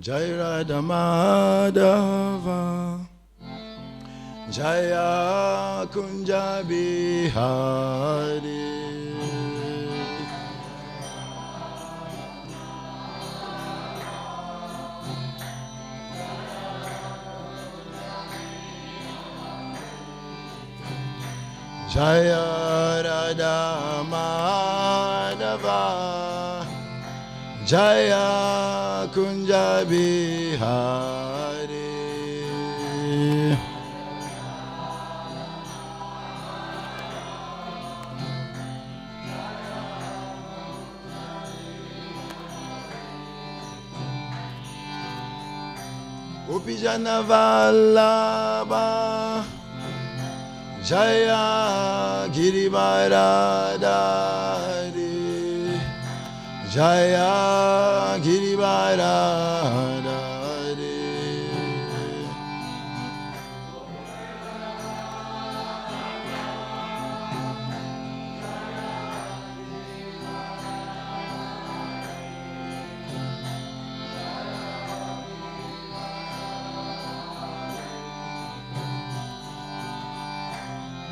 Jai Radha Madhava Jaya Kunja Bihari Jaya Radha Madhava Jaya Kunja Bihari Gopijana Vallabha Jaya Girivaradari Jaya Girivaradari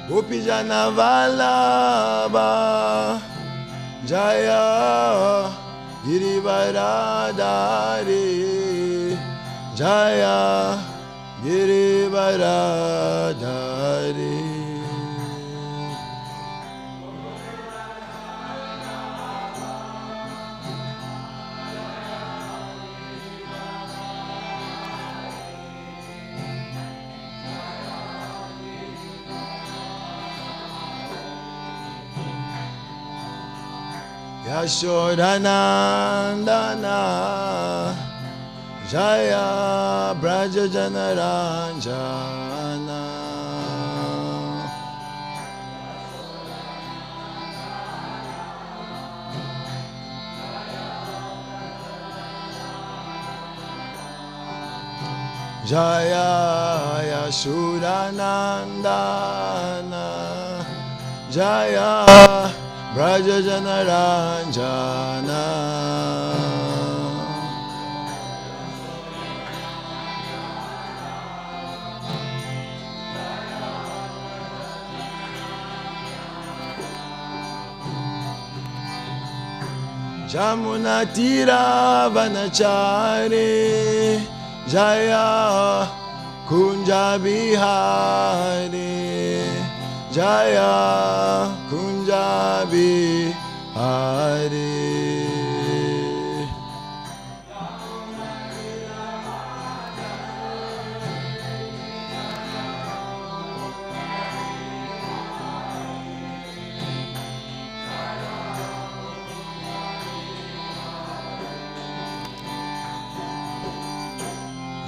Gopijana Vallabha Jaya Girivaradari Jaya Girivaradari Yashodanandana Jaya Braja Janaranjana Jaya Yashodanandana Jaya Braja Janaranjana Jamuna Tira Vanachari Jaya Kunja Bihari Jaya Kunja Bihari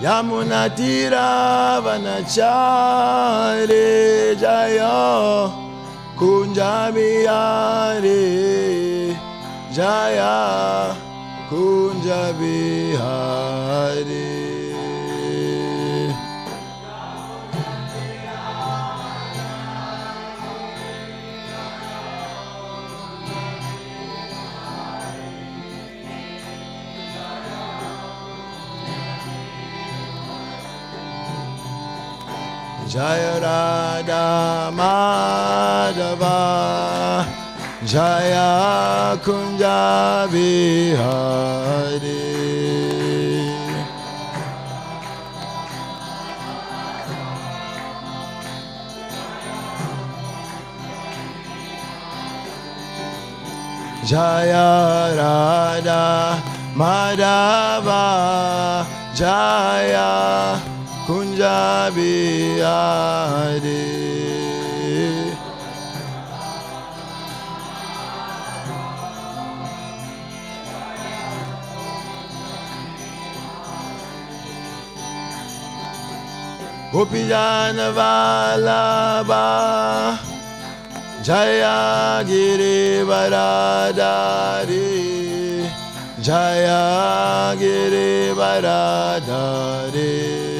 Yamuna Tira Vanachari Jaya Kunja Bihari Jaya Kunja Bihari Jaya Radha Madhava Jaya Kunja Bihari Jaya Radha Madhava Jaya Kunja Bihari Gopijana Vallabha Jaya Girivaradari Jaya Girivaradari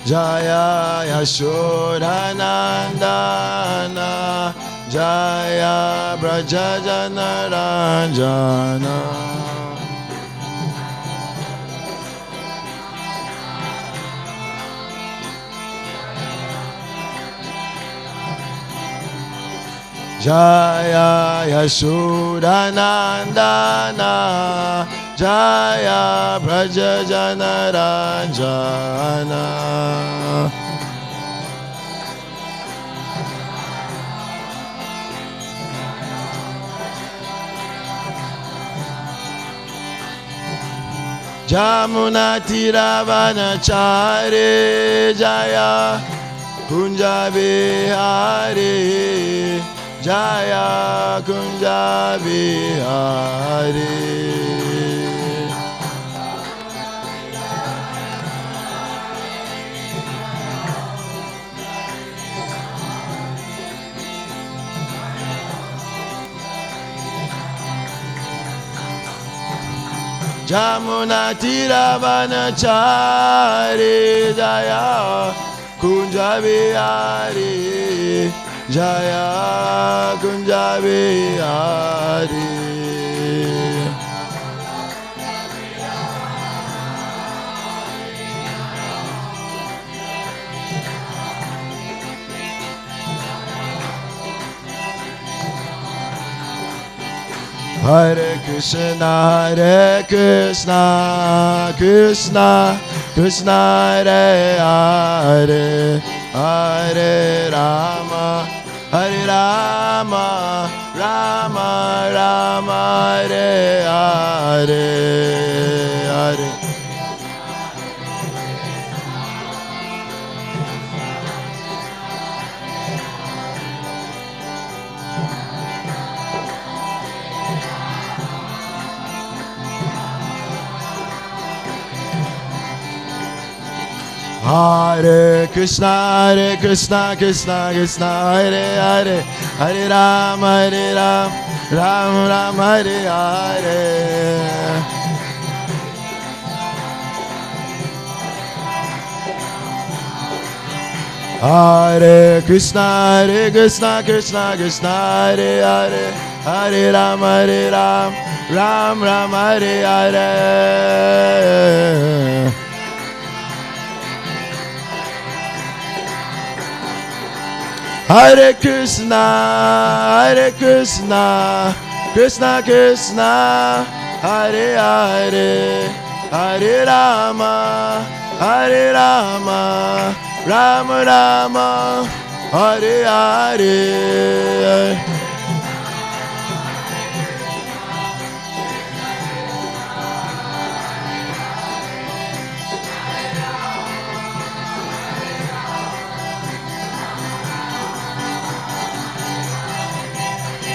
Jaya Yashodanandana Jaya Brajajanaranjana Jaya Yashodanandana Jaya Brajajanaranjana Jamunatiravanachare Jaya Kunja Vihari Jaya Kunja Vihari Jamunatiravanachari Jaya Kunja Vihari Jaya Kunja Vihari Hare Krishna, Krishna Krishna, Hare Hare, Hare Rama, Hare Rama, Rama Rama, Hare Hare, Hare. Hare Krishna, Krishna Krishna, Hare Hare, Hare Rama, Rama Rama, Hare Hare. Hare Krishna, Krishna Krishna, Hare Hare, Hare Rama, Rama Rama, Hare Hare. Hare Krishna, Krishna Krishna, Hare Hare, Hare Rama, Rama Rama, Hare Hare.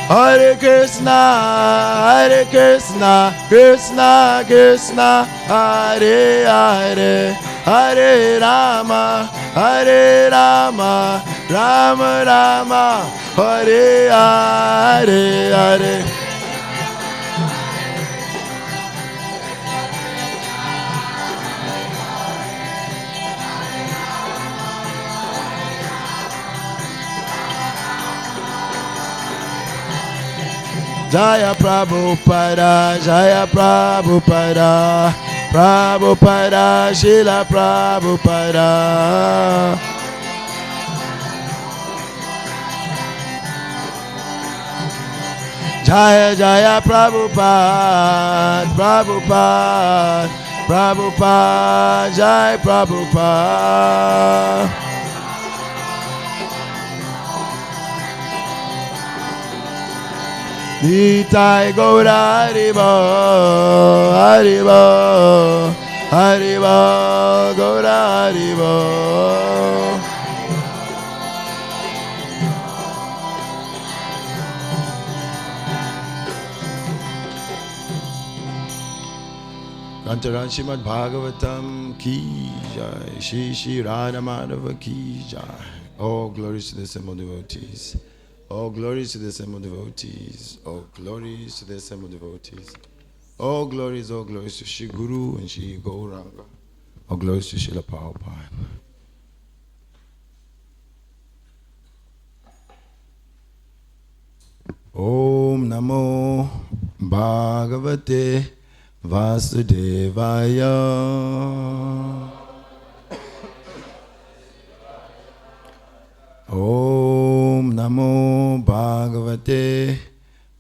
Hare Krishna, Krishna Krishna, Hare Hare, Hare Rama, Rama Rama, Hare Hare, Hare. Jaya Prabhupada, Jaya Prabhupada, Prabhupada, Srila Prabhupada. Jaya Jaya Prabhupada, Prabhupada, Prabhupada, Jai Prabhupada. Nitai Gaura Haribo, Haribo, Haribo, Gaura Haribo. Kantaran Srimad Bhagavatam ki jai, Shri Radha Madhava ki jai. All glories to the assembled devotees. All glories to the assembled devotees. All glories to the assembled devotees. All glories to Shri Guru and Shri Gauranga. All glories to Srila Prabhupada. Om Namo Bhagavate Vasudevaya. Om Namo Bhagavate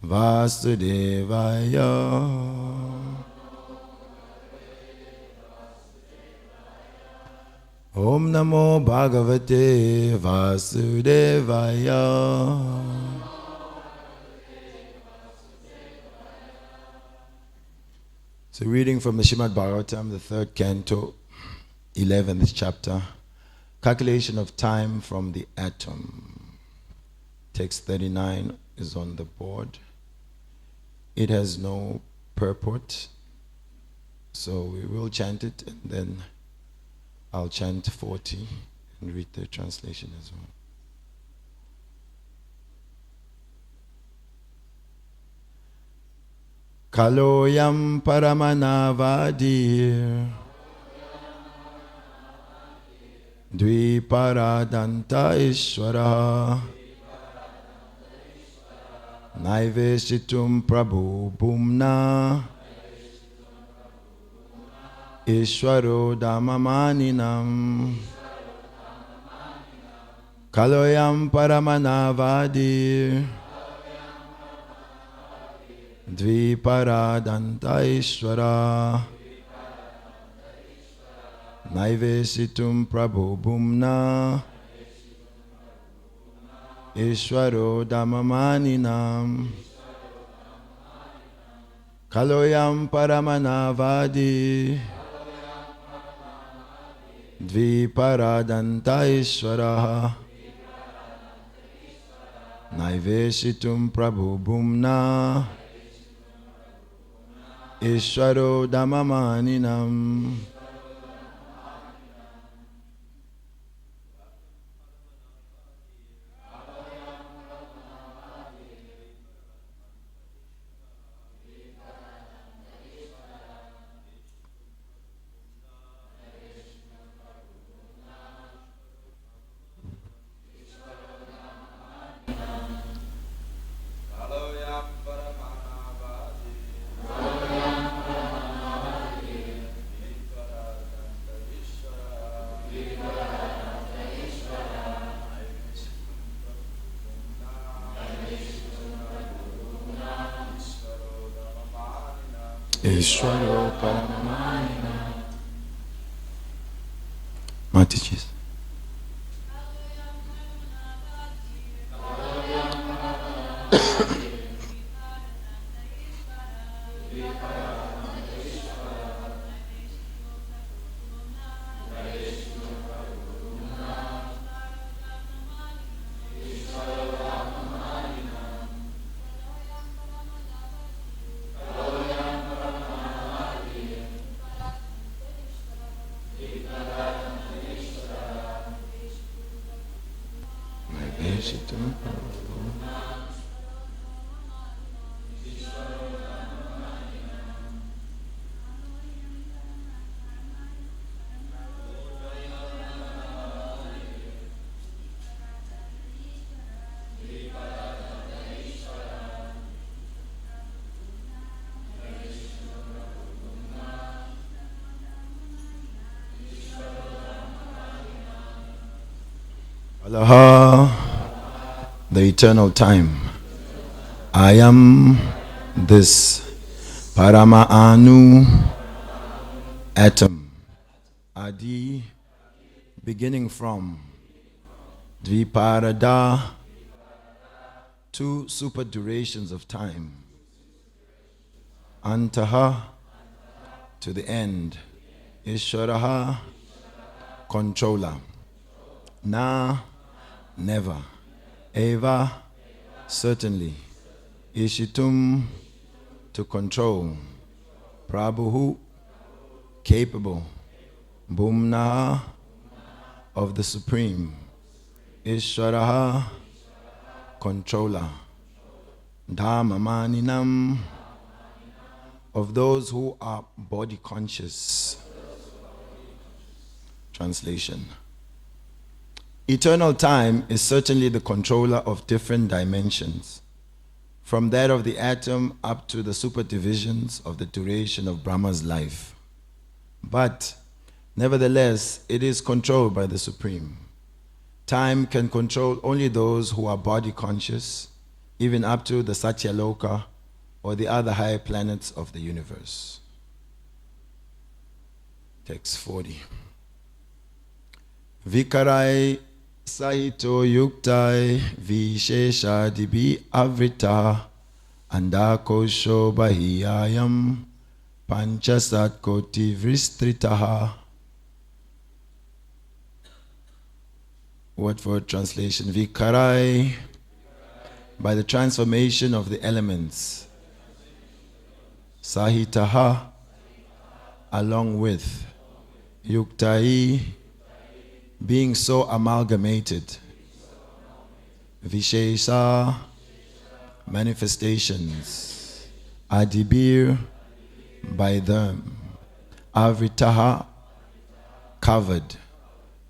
Vasudevaya. Om Namo Bhagavate Vasudevaya. So reading from the Srimad Bhagavatam, the 3rd canto, 11th chapter, calculation of time from the atom. Text 39 is on the board. It has no purport, so we will chant it and then I'll chant 40 and read the translation as well. Kaloyam Paramanavadir Dviparadanta Ishvara Naiveshitum Prabhu Bhumna Ishvaro Dhamamaninam Kaloyam Paramanavadir Dviparadanta Ishvara Naivesitum Prabhu Bhumna Ishvaro Dhamamaninam Kaloyam Paramanavadi Dviparadanta Ishvara Naivesitum Prabhu Bhumna Ishvaro Dhamamaninam. Ishvaro Paramanina. Mataji's. Allah, the eternal time. I am this Parama Anu atom. Adi, beginning from Dviparada, 2 super durations of time. Antaha, to the end. Ishvaraha, controller. Na, never. Eva, certainly. Ishitum, to control. Prabhu, capable. Bhumna, of the supreme. Ishvaraha, controller. Dhamamaninam, of those who are body conscious. Translation. Eternal time is certainly the controller of different dimensions. from that of the atom up to the superdivisions of the duration of Brahma's life. But, nevertheless, it is controlled by the Supreme. Time can control only those who are body conscious, even up to the Satyaloka or the other higher planets of the universe. Text 40. Vikarai Sahito Yuktai Vishesha Dibi Avrita Andakosho Bahiyayam Panchasat Koti Vristritaha. Word for translation. Vikarai, by the transformation of the elements. Sahitaha, along with. Yuktai, being so amalgamated. Vishesha, manifestations. Adibir, by them. Avritaha, covered.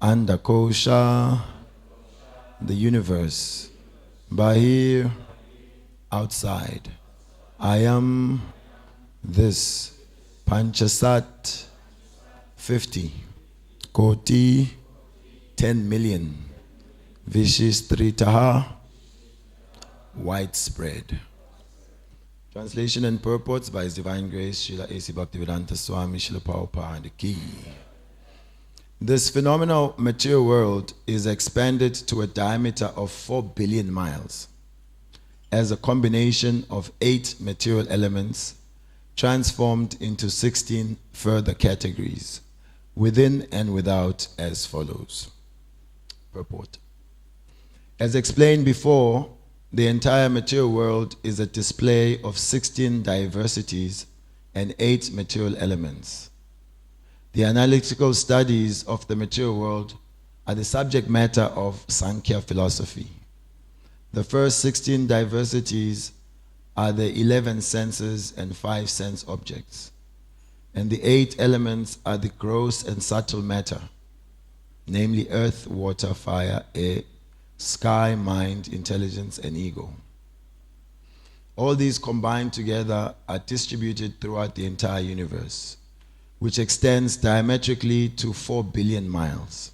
Andakosha, the universe. Bahir, outside. I am this. Panchasat, 50. Koti, 10 million. Vishistritaha, widespread. Translation and purports by His Divine Grace, Srila A.C. Bhaktivedanta Swami, Srila Prabhupada Ki. This phenomenal material world is expanded to a diameter of 4 billion miles as a combination of 8 material elements transformed into 16 further categories, within and without, as follows. Purport. As explained before, the entire material world is a display of 16 diversities and 8 material elements. The analytical studies of the material world are the subject matter of Sankhya philosophy. The first 16 diversities are the 11 senses and 5 sense objects, and the 8 elements are the gross and subtle matter, namely earth, water, fire, air, sky, mind, intelligence, and ego. All these combined together are distributed throughout the entire universe, which extends diametrically to 4 billion miles.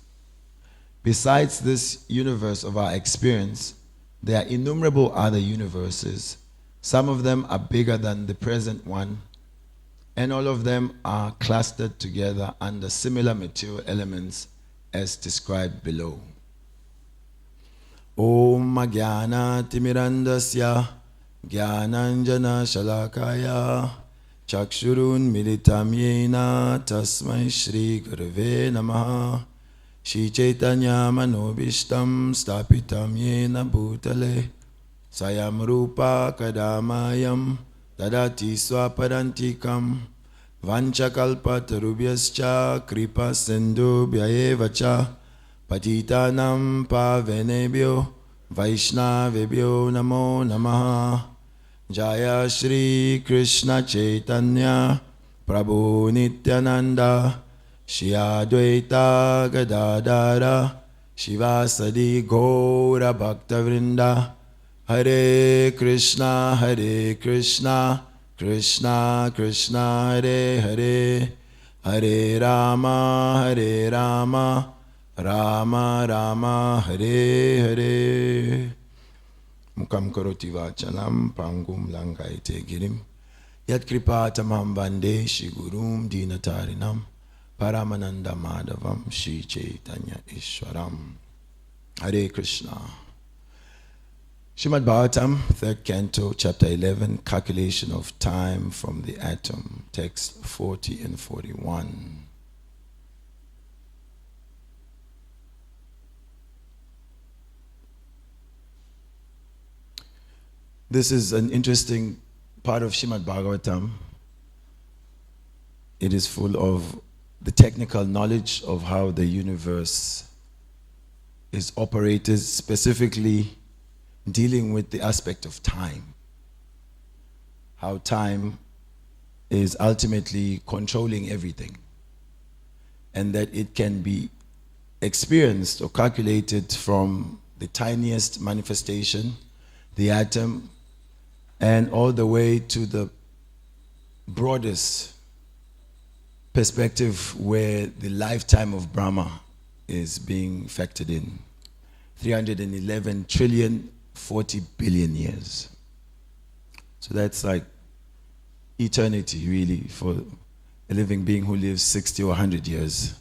Besides this universe of our experience, there are innumerable other universes. Some of them are bigger than the present one, and all of them are clustered together under similar material elements as described below. Om Jnana Timirandasya Jnananjana Shalakaya Chakshurun Militam Yena Tasmai Shri Gurave Namaha Shri Caitanya Manobishtam Stapitam Yena Bhutale Sayam Rupa Kadamayam Tadati Swapadantikam Vanchakalpatarubhyascha Kripa Sindhu Bhyayevacha Patitanam Pavenebhyo Vaishnavebhyo Namo Namaha Jaya Shri Krishna Chaitanya Prabhu Nityananda Shri Advaita Gadadara Shivasadi Gaura Bhaktavrinda Hare Krishna Krishna Krishna Hare Hare Hare Rama Rama Rama Hare Hare. Mukam karoti vachalam pangum langaite girim yat kripatamam bande Shri Gurum Dinatarinam Paramananda Madhavam Shri Caitanya Ishwaram. Hare Krishna. Srimad Bhagavatam, 3rd Canto, Chapter 11, Calculation of Time from the Atom, Text 40 and 41. This is an interesting part of Srimad Bhagavatam. It is full of the technical knowledge of how the universe is operated, specifically dealing with the aspect of time. How time is ultimately controlling everything, and that it can be experienced or calculated from the tiniest manifestation, the atom, and all the way to the broadest perspective where the lifetime of Brahma is being factored in. 311 trillion, 40 billion years. So that's like eternity, really, for a living being who lives 60 or 100 years.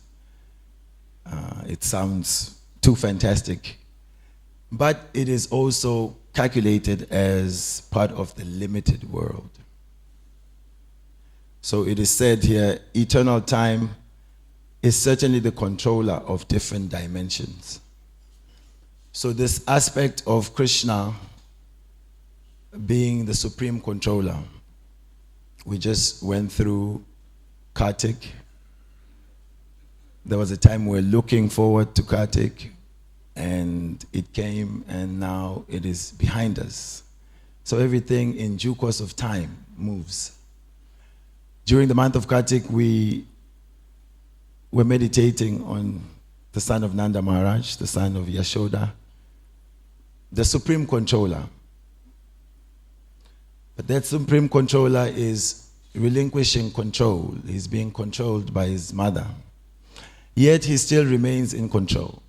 It sounds too fantastic. But it is also calculated as part of the limited world. So it is said here, eternal time is certainly the controller of different dimensions. So this aspect of Krishna being the supreme controller, we just went through Kartik. There was a time we were looking forward to Kartik, and it came, and now it is behind us. So everything in due course of time moves. During the month of Kartik, we were meditating on the son of Nanda Maharaj, the son of Yashoda, the supreme controller. But that supreme controller is relinquishing control. He's being controlled by his mother. Yet he still remains in control.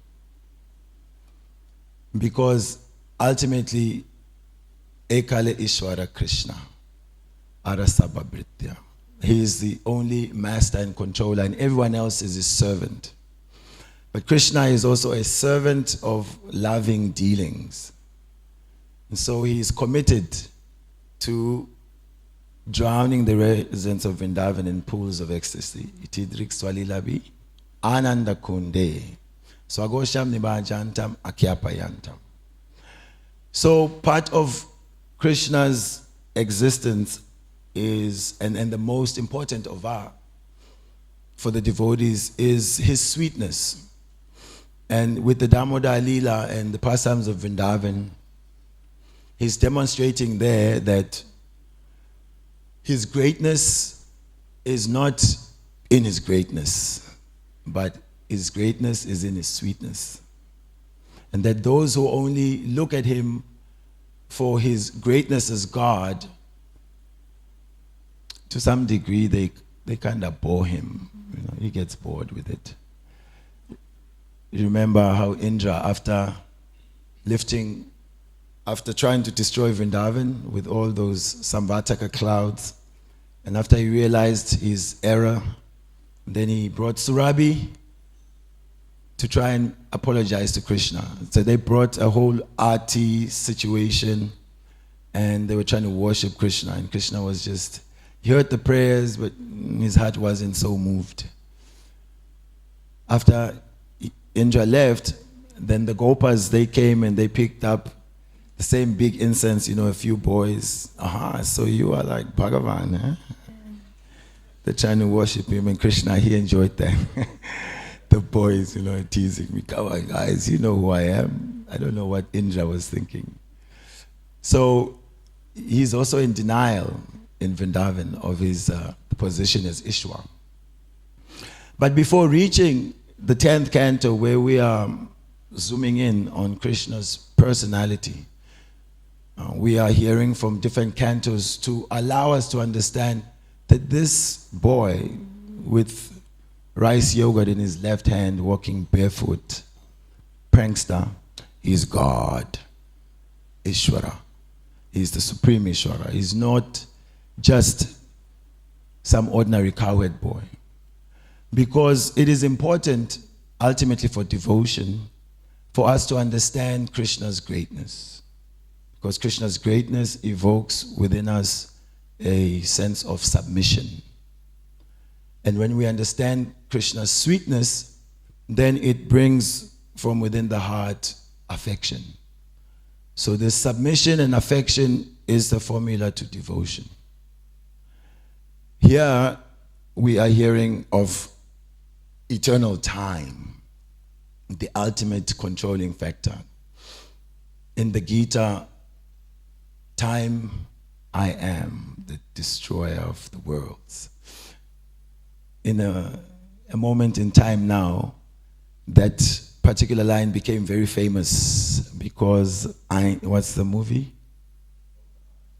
Because ultimately, Ekale Ishwara Krishna, Arasabhabritya. He is the only master and controller, and everyone else is his servant. But Krishna is also a servant of loving dealings. And so he is committed to drowning the residents of Vrindavan in pools of ecstasy. Itidrik swalilabi, ananda kunde, swagosham nibajantam akyapayantam. So part of Krishna's existence is, and the most important of our, for the devotees, is his sweetness. And with the Damodar Leela and the pastimes of Vrindavan, he's demonstrating there that his greatness is not in his greatness, but his greatness is in his sweetness. And that those who only look at him for his greatness as God, to some degree, they kind of bore him. You know, he gets bored with it. You remember how Indra, after trying to destroy Vrindavan with all those Samvataka clouds, and after he realized his error, then he brought Surabhi to try and apologize to Krishna. So they brought a whole arti situation, and they were trying to worship Krishna, and Krishna was just, he heard the prayers, but his heart wasn't so moved. After Indra left, then the Gopas, they came and they picked up the same big incense, a few boys. So you are like Bhagavan, eh? They're trying to worship him, and Krishna, he enjoyed that. The boys, teasing me, come on guys, you know who I am. I don't know what Indra was thinking. So he's also in denial in Vrindavan of his position as Ishwar. But before reaching the 10th canto, where we are zooming in on Krishna's personality, we are hearing from different cantos to allow us to understand that this boy with rice yogurt in his left hand, walking barefoot, prankster, is God, Ishwara. He's the supreme Ishwara. He's not just some ordinary cowherd boy. Because it is important, ultimately for devotion, for us to understand Krishna's greatness. Because Krishna's greatness evokes within us a sense of submission. And when we understand Krishna's sweetness, then it brings from within the heart affection. So this submission and affection is the formula to devotion. Here we are hearing of eternal time, the ultimate controlling factor. In the Gita, time, I am the destroyer of the worlds. In a moment in time now, that particular line became very famous because what's the movie?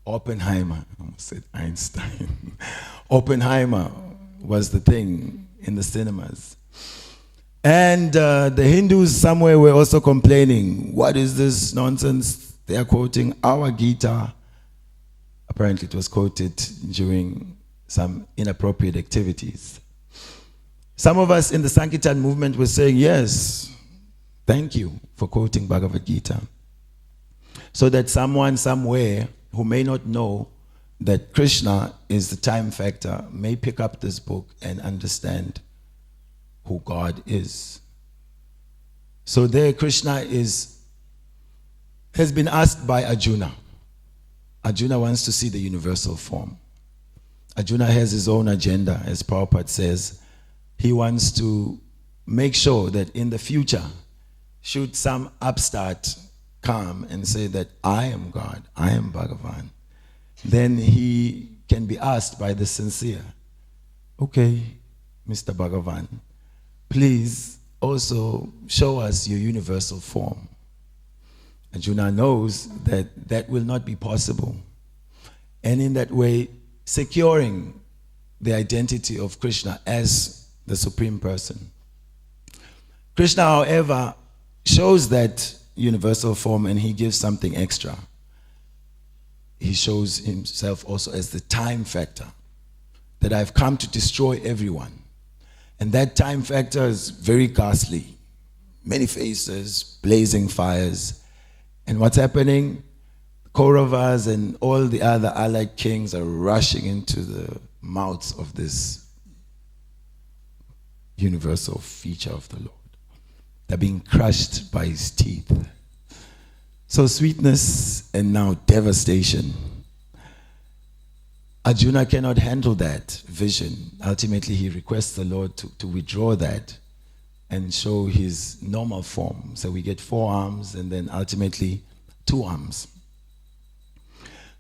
Oppenheimer, I almost said Einstein. Oppenheimer was the thing in the cinemas. And the Hindus somewhere were also complaining, what is this nonsense? They are quoting our Gita. Apparently it was quoted during some inappropriate activities. Some of us in the Sankirtan movement were saying, yes, thank you for quoting Bhagavad Gita. So that someone somewhere who may not know that Krishna is the time factor may pick up this book and understand who God is. So there Krishna has been asked by Arjuna. Arjuna wants to see the universal form. Arjuna has his own agenda, as Prabhupada says. He wants to make sure that in the future, should some upstart come and say that I am God, I am Bhagavan, then he can be asked by the sincere, okay, Mr. Bhagavan, please also show us your universal form. Arjuna knows that that will not be possible. And in that way, securing the identity of Krishna as the Supreme Person. Krishna, however, shows that universal form and he gives something extra. He shows himself also as the time factor, that I've come to destroy everyone. And that time factor is very ghastly. Many faces, blazing fires. And what's happening? Kauravas and all the other allied kings are rushing into the mouths of this universal feature of the Lord. They're being crushed by his teeth. So sweetness and now devastation. Arjuna cannot handle that vision. Ultimately, he requests the Lord to withdraw that and show his normal form. So we get 4 arms and then ultimately 2 arms.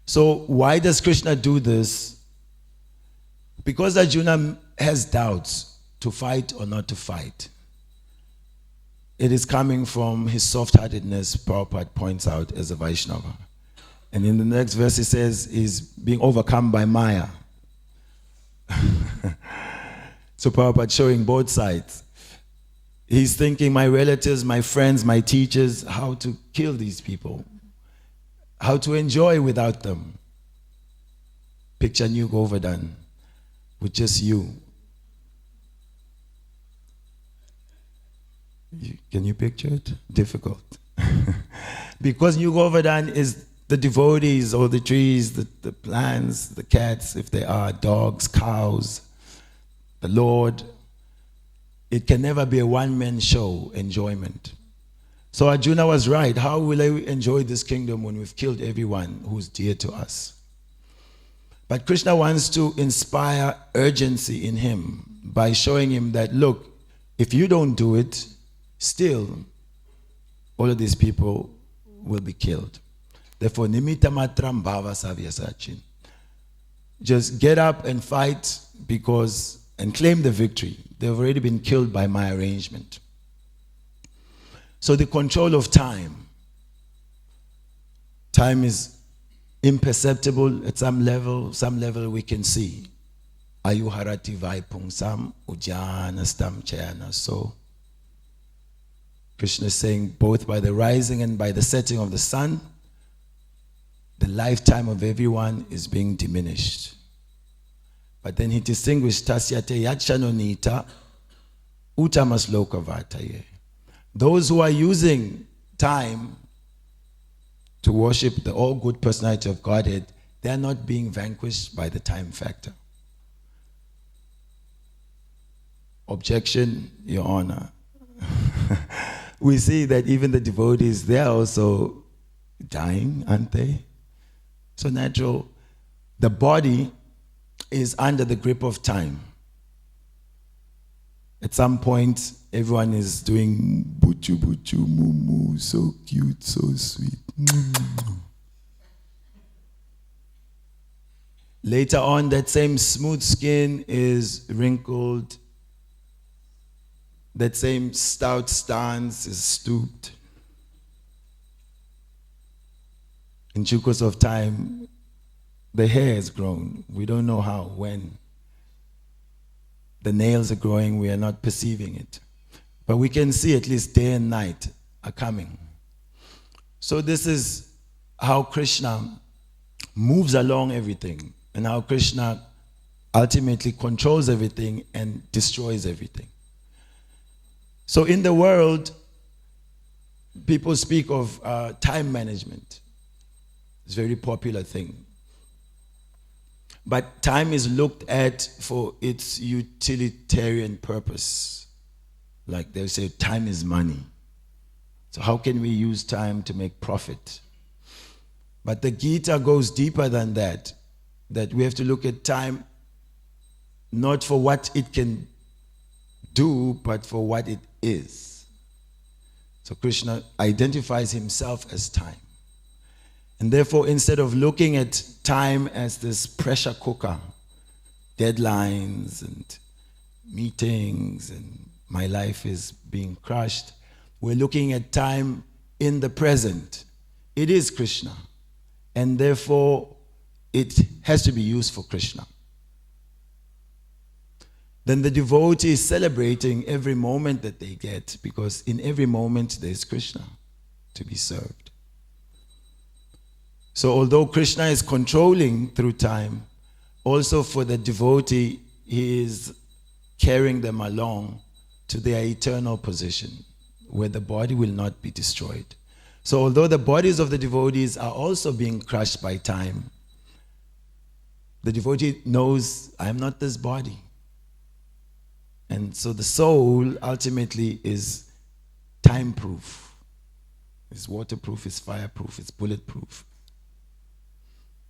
So why does Krishna do this? Because Arjuna has doubts to fight or not to fight. It is coming from his soft-heartedness, Prabhupada points out, as a Vaishnava. And in the next verse he says he's being overcome by Maya. So Prabhupada showing both sides. He's thinking, my relatives, my friends, my teachers, how to kill these people. How to enjoy without them. Picture New Govardhana with just you. Can you picture it? Difficult. Because New Govardhana is the devotees or the trees, the plants, the cats, if they are, dogs, cows, the Lord. It can never be a one-man show enjoyment. So Arjuna was right. How will I enjoy this kingdom when we've killed everyone who's dear to us? But Krishna wants to inspire urgency in him by showing him that, look, if you don't do it, still, all of these people will be killed. Therefore, nimitta matram bhava Savyasaci. Just get up and fight and claim the victory. They've already been killed by my arrangement. So the control of time. Time is imperceptible at some level. Some level we can see. Ayuharati vaipungsam ujjanastam chayana. So Krishna is saying both by the rising and by the setting of the sun, the lifetime of everyone is being diminished. But then he distinguished tasyate yachanonita utamasloka. Those who are using time to worship the all-good personality of Godhead, they are not being vanquished by the time factor. Objection, Your Honor. We see that even the devotees, they are also dying, aren't they? So natural. The body is under the grip of time. At some point, everyone is doing buchu buchu mumu, so cute, so sweet. Later on, that same smooth skin is wrinkled. That same stout stance is stooped. In due course of time, the hair is grown. We don't know how, when. The nails are growing, we are not perceiving it. But we can see at least day and night are coming. So this is how Krishna moves along everything, and how Krishna ultimately controls everything and destroys everything. So in the world, people speak of time management. It's a very popular thing. But time is looked at for its utilitarian purpose. Like they say, time is money. So how can we use time to make profit? But the Gita goes deeper than that. That we have to look at time not for what it can do, but for what it is. So Krishna identifies himself as time. And therefore, instead of looking at time as this pressure cooker, deadlines and meetings and my life is being crushed, we're looking at time in the present. It is Krishna. And therefore, it has to be used for Krishna. Then the devotee is celebrating every moment that they get, because in every moment there is Krishna to be served. So although Krishna is controlling through time, also for the devotee, he is carrying them along to their eternal position, where the body will not be destroyed. So although the bodies of the devotees are also being crushed by time, the devotee knows, I am not this body. And so the soul ultimately is time-proof. It's waterproof, it's fireproof, it's bulletproof.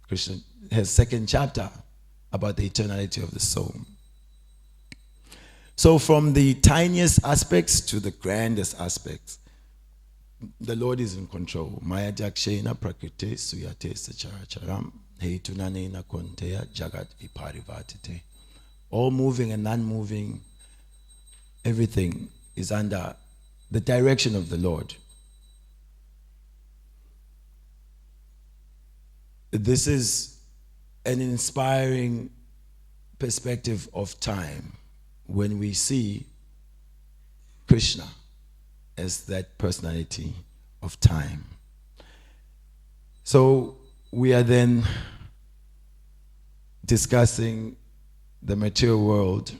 Krishna has second chapter about the eternality of the soul. So from the tiniest aspects to the grandest aspects, the Lord is in control. Maya jakshena prakriti suyate sacharacharam heitunanena konteya jagat viparivatite. All moving and non-moving, everything is under the direction of the Lord. This is an inspiring perspective of time when we see Krishna as that personality of time. So we are then discussing the material world,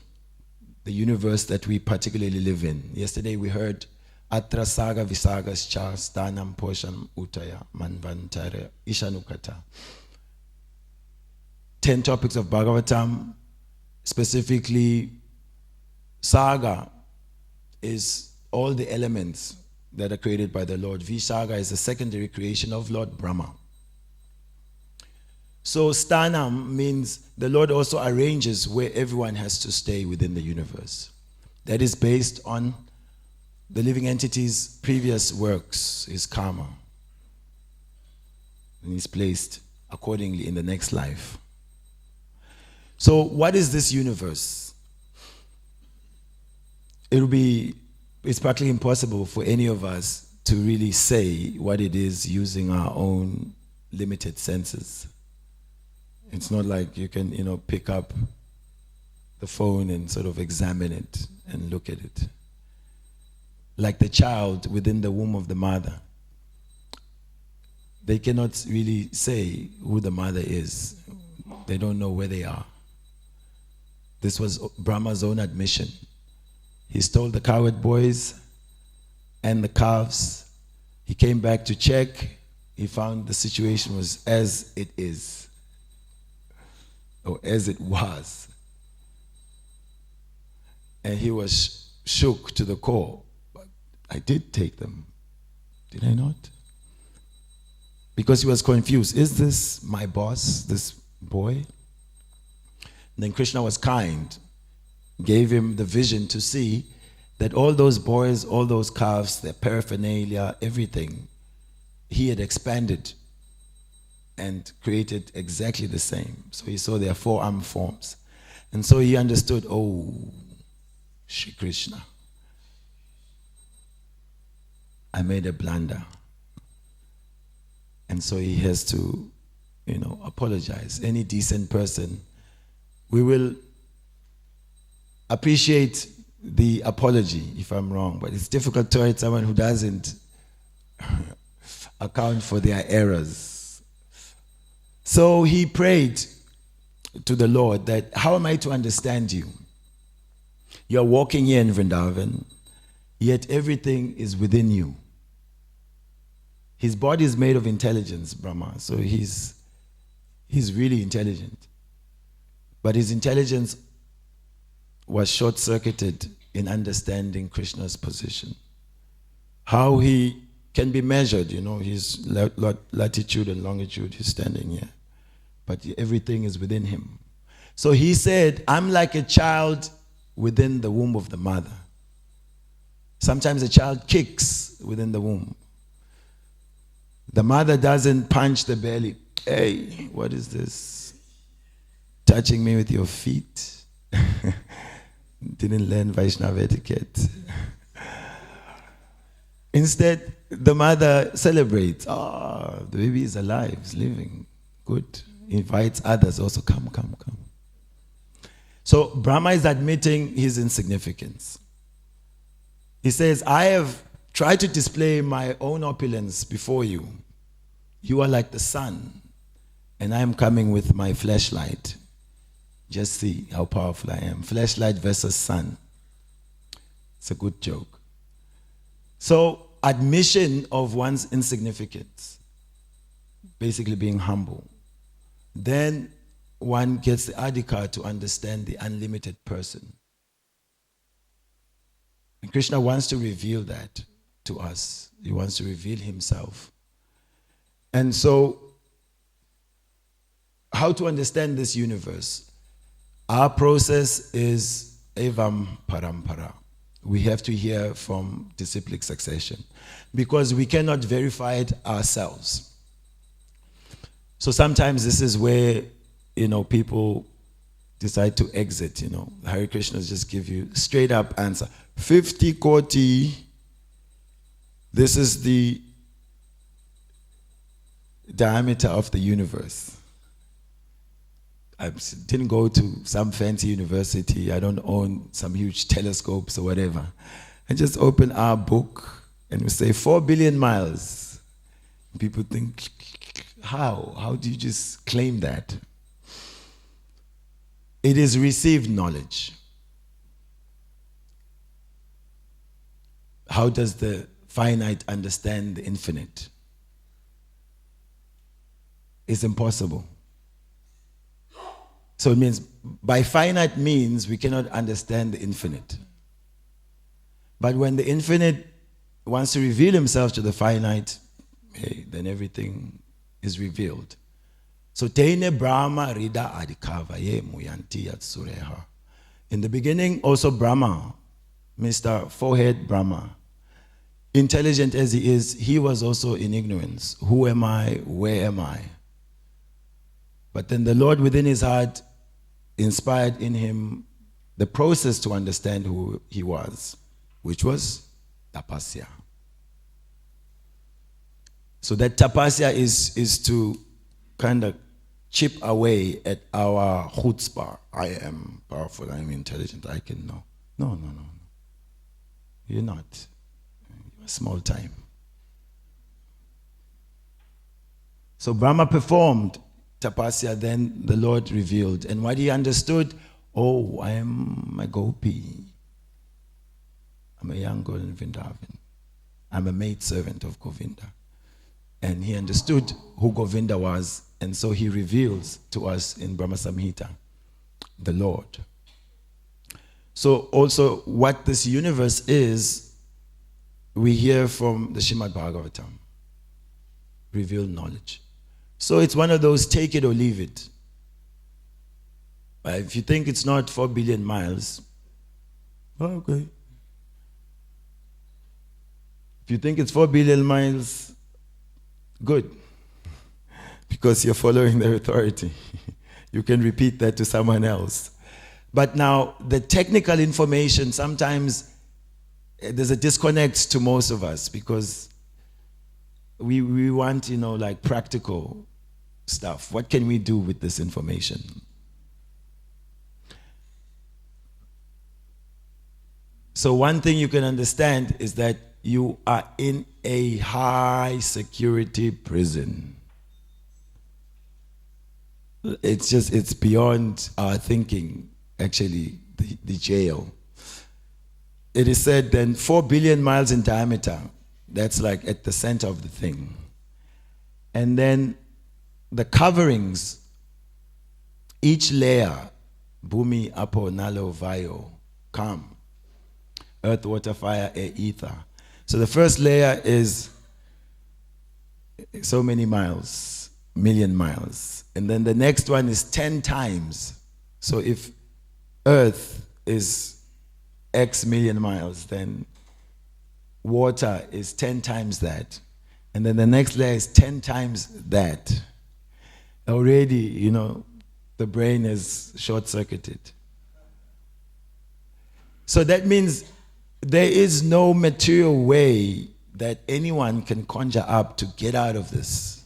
the universe that we particularly live in. Yesterday we heard Atra Saga Visagas Cha Stanam Posham Utaya Manvantara Ishanukata. 10 topics of Bhagavatam, specifically Saga is all the elements that are created by the Lord. Visaga is a secondary creation of Lord Brahma. So Stanam means the Lord also arranges where everyone has to stay within the universe. That is based on the living entity's previous works, his karma. And he's placed accordingly in the next life. So what is this universe? It's practically impossible for any of us to really say what it is using our own limited senses. It's not like you can, pick up the phone and sort of examine it and look at it. Like the child within the womb of the mother. They cannot really say who the mother is. They don't know where they are. This was Brahma's own admission. He stole the cowherd boys and the calves. He came back to check. He found the situation was as it is, or as it was. And he was shook to the core. But I did take them, did I not? Because he was confused. Is this my boss, this boy? And then Krishna was kind, gave him the vision to see that all those boys, all those calves, their paraphernalia, everything, he had expanded and created exactly the same. So he saw their four-arm forms. And so he understood, oh, Shri Krishna, I made a blunder. And so he has to apologize. Any decent person, we will appreciate the apology if I'm wrong, but it's difficult to hurt someone who doesn't account for their errors. So he prayed to the Lord that, how am I to understand you? You're walking here in Vrindavan, yet everything is within you. His body is made of intelligence, Brahma, so he's really intelligent. But his intelligence was short-circuited in understanding Krishna's position. How he can be measured, his latitude and longitude, he's standing here. But everything is within him. So he said, I'm like a child within the womb of the mother. Sometimes a child kicks within the womb. The mother doesn't punch the belly. Hey, what is this? Touching me with your feet? Didn't learn Vaishnava etiquette. Instead, the mother celebrates. The baby is alive, is living. Good. Invites others also, come. So Brahma is admitting his insignificance. He says, I have tried to display my own opulence before you. You are like the sun, and I am coming with my flashlight. Just see how powerful I am. Flashlight versus sun. It's a good joke. So, admission of one's insignificance, basically being humble. Then one gets the adhikar to understand the unlimited person. And Krishna wants to reveal that to us. He wants to reveal himself. And so, how to understand this universe? Our process is evam parampara. We have to hear from disciplic succession because we cannot verify it ourselves. So sometimes this is where, people decide to exit, Hare Krishnas just give you straight up answer. 50 koti, this is the diameter of the universe. I didn't go to some fancy university. I don't own some huge telescopes or whatever. I just open our book and we say 4 billion miles. People think, how? How do you just claim that? It is received knowledge. How does the finite understand the infinite? It's impossible. So it means, by finite means, we cannot understand the infinite. But when the infinite wants to reveal himself to the finite, then everything is revealed. So, Teine Brahma Rida Adikava Ye Muyanti Yat Sureha. In the beginning, also Brahma, Mr. Forehead Brahma, intelligent as he is, he was also in ignorance. Who am I? Where am I? But then the Lord within his heart inspired in him the process to understand who he was, which was tapasya. So that tapasya is to kind of chip away at our chutzpah. I am powerful, I am intelligent, I can know. No. You're not. You're small time. So Brahma performed tapasya, then the Lord revealed. And what he understood, I am a gopi. I'm a young girl in Vrindavan. I'm a maid servant of Govinda. And he understood who Govinda was, and so he reveals to us in Brahma Samhita, the Lord. So also what this universe is, we hear from the Srimad Bhagavatam, revealed knowledge. So it's one of those take it or leave it. If you think it's not 4 billion miles, okay. If you think it's 4 billion miles, good. Because you're following the authority. You can repeat that to someone else. But now, the technical information, sometimes there's a disconnect to most of us because we want, like practical stuff. What can we do with this information? So one thing you can understand is that you are in a high security prison. It's beyond our thinking, actually, the jail. It is said then 4 billion miles in diameter. That's like at the center of the thing. And then the coverings, each layer, Bhumi, Apo, Nalo, Vayo, Kam, earth, water, fire, air, ether. So the first layer is so many miles, million miles. And then the next one is 10 times. So if earth is X million miles, then water is 10 times that. And then the next layer is 10 times that. Already, the brain is short-circuited. So that means there is no material way that anyone can conjure up to get out of this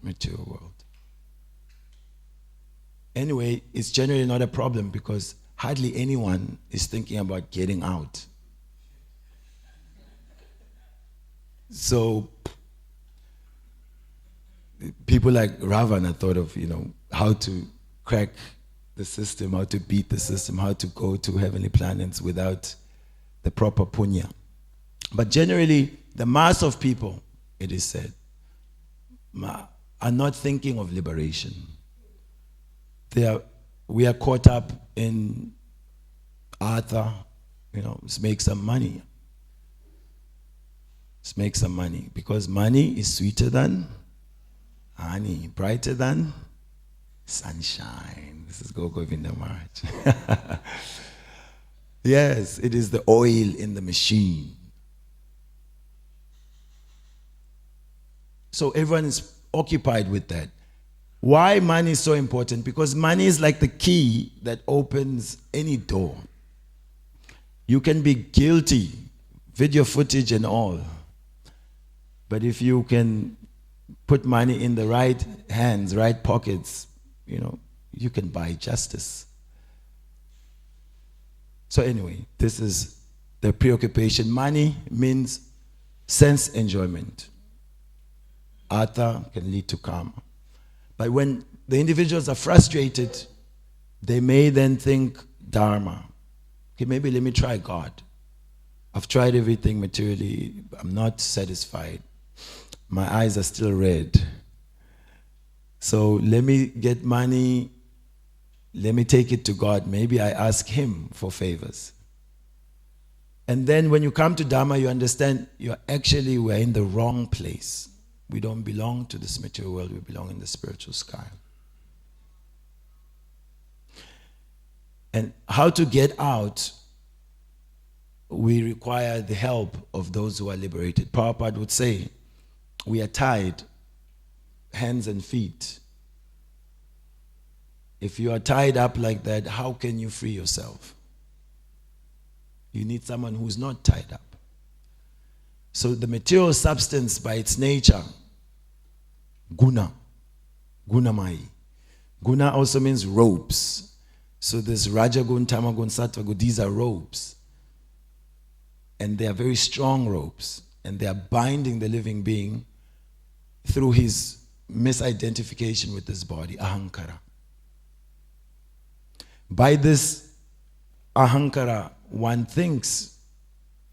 material world. Anyway, it's generally not a problem because hardly anyone is thinking about getting out. So people like Ravana thought of, how to crack the system, how to beat the system, how to go to heavenly planets without the proper punya. But generally, the mass of people, it is said, are not thinking of liberation. We are caught up in Arthur, let's make some money. Let's make some money. Because money is sweeter than honey, brighter than sunshine. This is Govinda Maharaj. Yes, it is the oil in the machine. So everyone is occupied with that. Why money is so important? Because money is like the key that opens any door. You can be guilty, video footage and all. But if you can put money in the right hands, right pockets, you can buy justice. So anyway, this is the preoccupation. Money means sense enjoyment. Artha can lead to karma. But when the individuals are frustrated, they may then think dharma. Okay, maybe let me try God. I've tried everything materially. I'm not satisfied. My eyes are still red. So let me get money. Let me take it to God. Maybe I ask Him for favors. And then when you come to Dharma, you understand we're in the wrong place. We don't belong to this material world. We belong in the spiritual sky. And how to get out, we require the help of those who are liberated. Prabhupada would say, we are tied, hands and feet. If you are tied up like that, how can you free yourself? You need someone who's not tied up. So the material substance by its nature, guna, gunamai. Guna also means ropes. So this Rajagun, Tamagun, Sattvagun, these are ropes. And they are very strong ropes. And they are binding the living being through his misidentification with this body, ahankara. By this ahankara, one thinks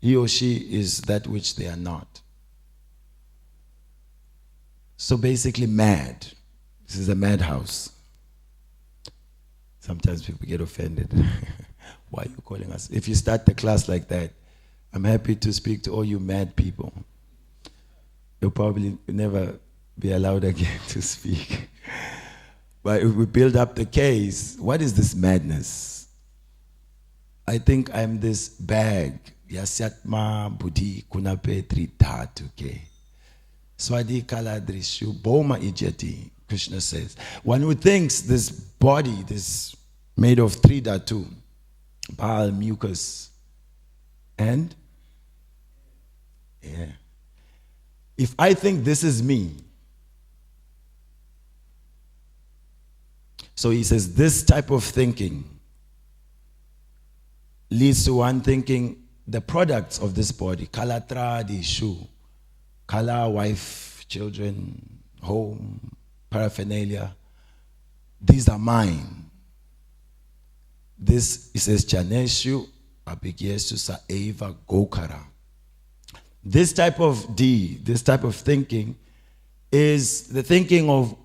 he or she is that which they are not. So basically mad. This is a madhouse. Sometimes people get offended. Why are you calling us? If you start the class like that, I'm happy to speak to all you mad people. You'll probably never be allowed again to speak. But if we build up the case, what is this madness? I think I'm this bag. Yasyatma buddhi kunape tridhatuke. Swadi kaladrishu boma ijati. Krishna says. One who thinks this body, this made of three dhatu, bile, mucus, and air. If I think this is me, So he says this type of thinking leads to one thinking the products of this body, kalatra, the shoe, kala, wife, children, home, paraphernalia, these are mine. This, he says, chaneshu abhigyesu sa eva gokara. This type of thinking is the thinking of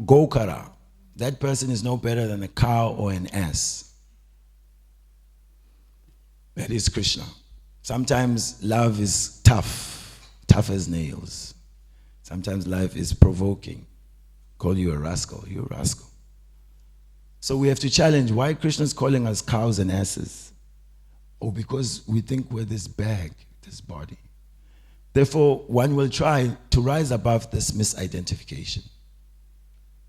gokara. That person is no better than a cow or an ass. That is Krishna. Sometimes love is tough as nails. Sometimes life is provoking. Call you a rascal, you're a rascal. So we have to challenge why Krishna is calling us cows and asses. Oh, because we think we're this bag, this body. Therefore, one will try to rise above this misidentification.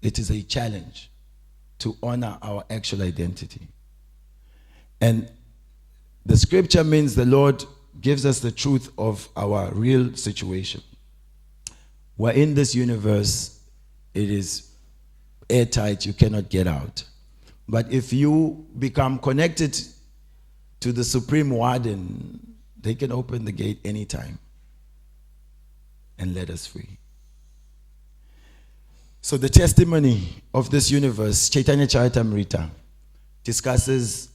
It is a challenge to honor our actual identity. And the scripture means the Lord gives us the truth of our real situation. We're in this universe, it is airtight, you cannot get out. But if you become connected to the Supreme Warden, they can open the gate anytime and let us free. So the testimony of this universe, Caitanya Caritamrita, discusses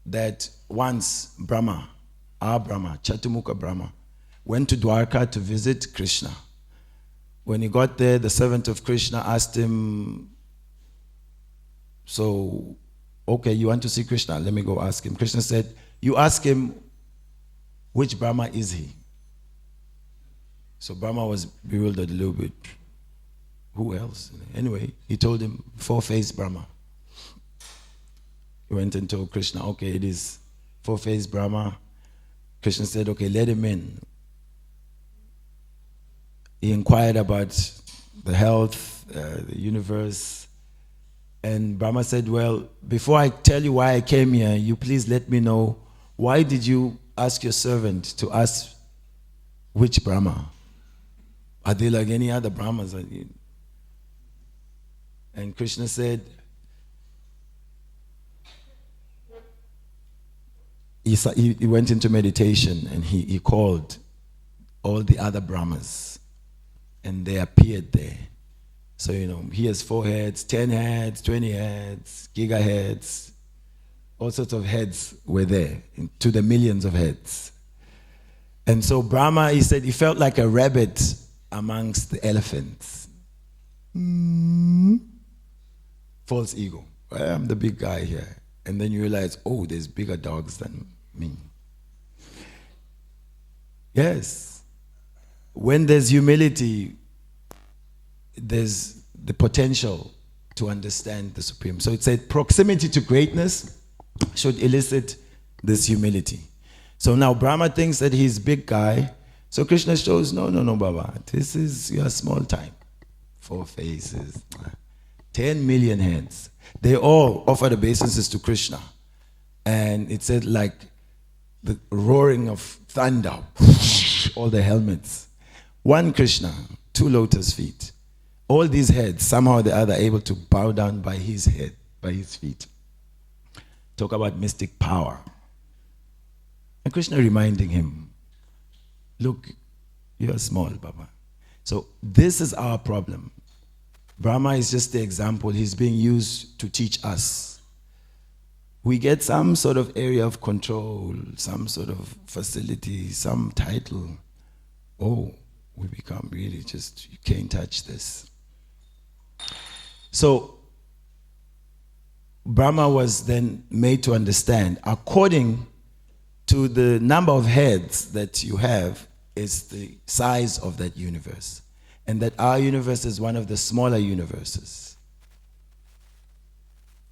that once Brahma, our Brahma, Chatumukha Brahma, went to Dwarka to visit Krishna. When he got there, the servant of Krishna asked him, so, okay, you want to see Krishna? Let me go ask him. Krishna said, you ask him, which Brahma is he? So Brahma was bewildered a little bit. Who else? Anyway, he told him, four-faced Brahma. He went and told Krishna, okay, it is four-faced Brahma. Krishna said, okay, let him in. He inquired about the health, the universe. And Brahma said, well, before I tell you why I came here, you please let me know, why did you ask your servant to ask which Brahma? Are they like any other Brahmas? And Krishna said, he went into meditation and he called all the other Brahmas and they appeared there. So, he has 4 heads, 10 heads, 20 heads, gigaheads, all sorts of heads were there, to the millions of heads. And so Brahma, he said, he felt like a rabbit amongst the elephants. False ego. Well, I'm the big guy here. And then you realize, oh, there's bigger dogs than me. Yes. When there's humility, there's the potential to understand the Supreme. So it said proximity to greatness should elicit this humility. So now Brahma thinks that he's big guy. So Krishna shows, no, Baba. This is your small time. 4 faces. 10 million heads. They all offer the obeisances to Krishna. And it said like the roaring of thunder. All the helmets. 1 Krishna, 2 lotus feet. All these heads, somehow or the other, able to bow down by his head, by his feet. Talk about mystic power. And Krishna reminding him, look, you're small, Baba. So this is our problem. Brahma is just the example. He's being used to teach us. We get some sort of area of control, some sort of facility, some title. Oh, we become really just, you can't touch this. So, Brahma was then made to understand, according to the number of heads that you have, is the size of that universe. And that our universe is one of the smaller universes.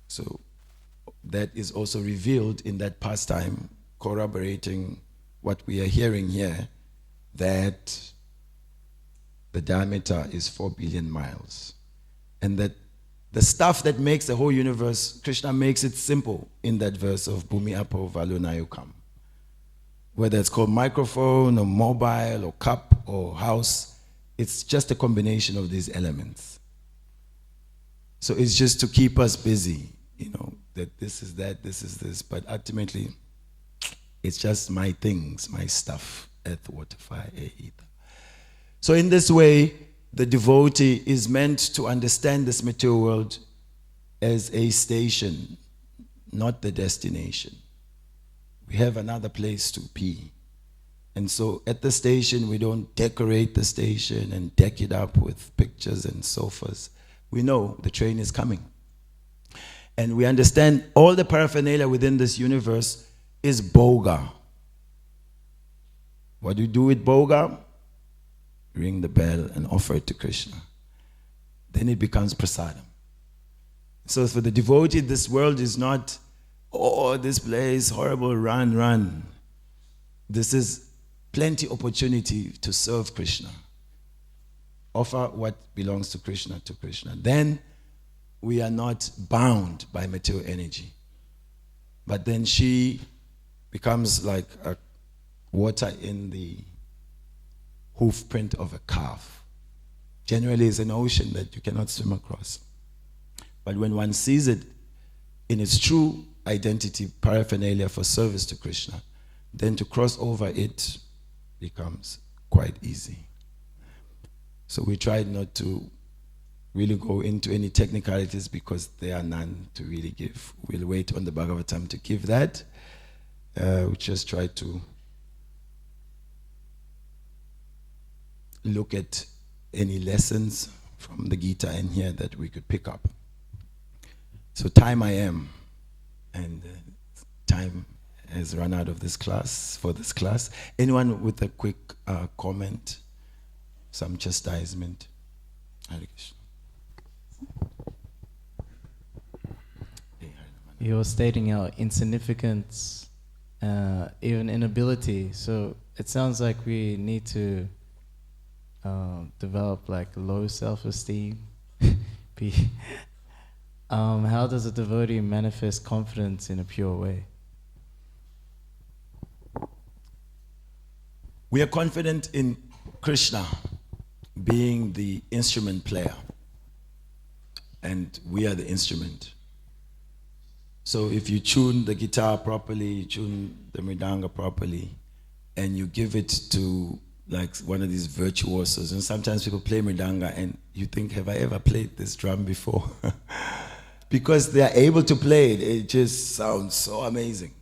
So, that is also revealed in that pastime, corroborating what we are hearing here, that the diameter is 4 billion miles. And that the stuff that makes the whole universe, Krishna makes it simple in that verse of Bhumi Apo Valunayukam. Whether it's called microphone or mobile or cup or house, it's just a combination of these elements. So it's just to keep us busy, that this is that, this is this. But ultimately, it's just my things, my stuff, earth, water, fire, air, ether. So in this way, the devotee is meant to understand this material world as a station, not the destination. We have another place to be. And so at the station, we don't decorate the station and deck it up with pictures and sofas. We know the train is coming. And we understand all the paraphernalia within this universe is boga. What do you do with boga? Ring the bell and offer it to Krishna. Then it becomes prasadam. So for the devotee, this world is not, oh, this place, horrible, run. This is plenty opportunity to serve Krishna. Offer what belongs to Krishna. Then we are not bound by material energy. But then she becomes like a water in the hoof print of a calf. Generally, it's an ocean that you cannot swim across. But when one sees it in its true identity, paraphernalia for service to Krishna, then to cross over it becomes quite easy. So we tried not to really go into any technicalities because there are none to really give. We'll wait on the Bhagavatam to give that. We just try to look at any lessons from the Gita in here that we could pick up. So time I am, and time has run out of this class, for this class. Anyone with a quick comment, some chastisement? Hare Krishna. You're stating our insignificance, even inability. So it sounds like we need to develop like low self-esteem. How does a devotee manifest confidence in a pure way? We are confident in Krishna being the instrument player, and we are the instrument. So if you tune the guitar properly, you tune the mridanga properly, and you give it to like one of these virtuosos, and sometimes people play mridanga and you think, have I ever played this drum before? Because they are able to play it, it just sounds so amazing.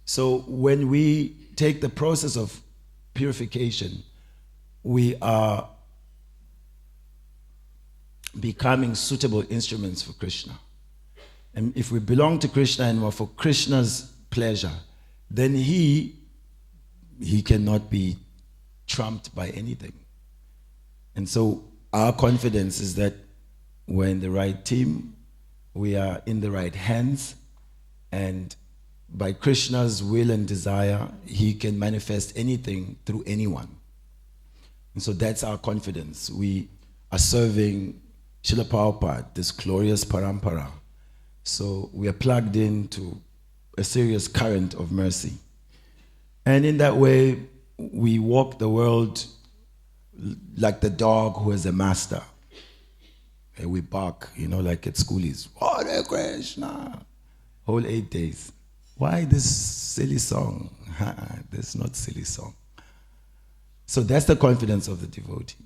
So when we take the process of purification, we are becoming suitable instruments for Krishna. And if we belong to Krishna and we're for Krishna's pleasure, then he cannot be trumped by anything. And so our confidence is that we're in the right team, we are in the right hands, and by Krishna's will and desire, he can manifest anything through anyone. And so that's our confidence. We are serving Srila Prabhupada, this glorious parampara. So we are plugged into a serious current of mercy. And in that way, we walk the world like the dog who has a master. And we bark, like at schoolies. Hare Krishna! Whole 8 days. Why this silly song? This is not silly song. So that's the confidence of the devotee.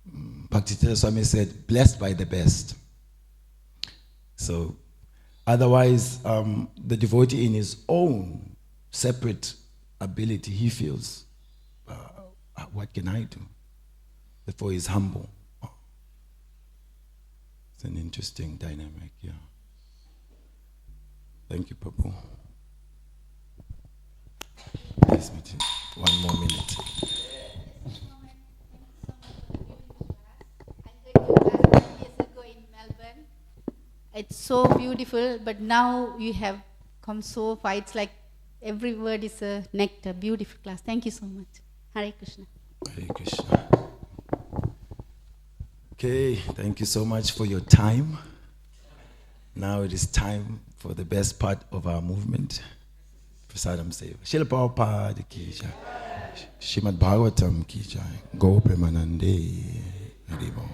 Bhakti Swami said, blessed by the best. So otherwise, the devotee in his own separate ability, he feels, what can I do? Therefore he's humble. It's an interesting dynamic, yeah. Thank you, Prabhu. Yes, one more minute. It's so beautiful, but now you have come so far. It's like every word is a nectar. Beautiful class. Thank you so much. Hare Krishna. Hare Krishna. Okay, thank you so much for your time. Now it is time for the best part of our movement. Prasadam Seva. Srila Prabhupada ki jai. Srimad Bhagavatam ki jai. Go Premanande. Haribo.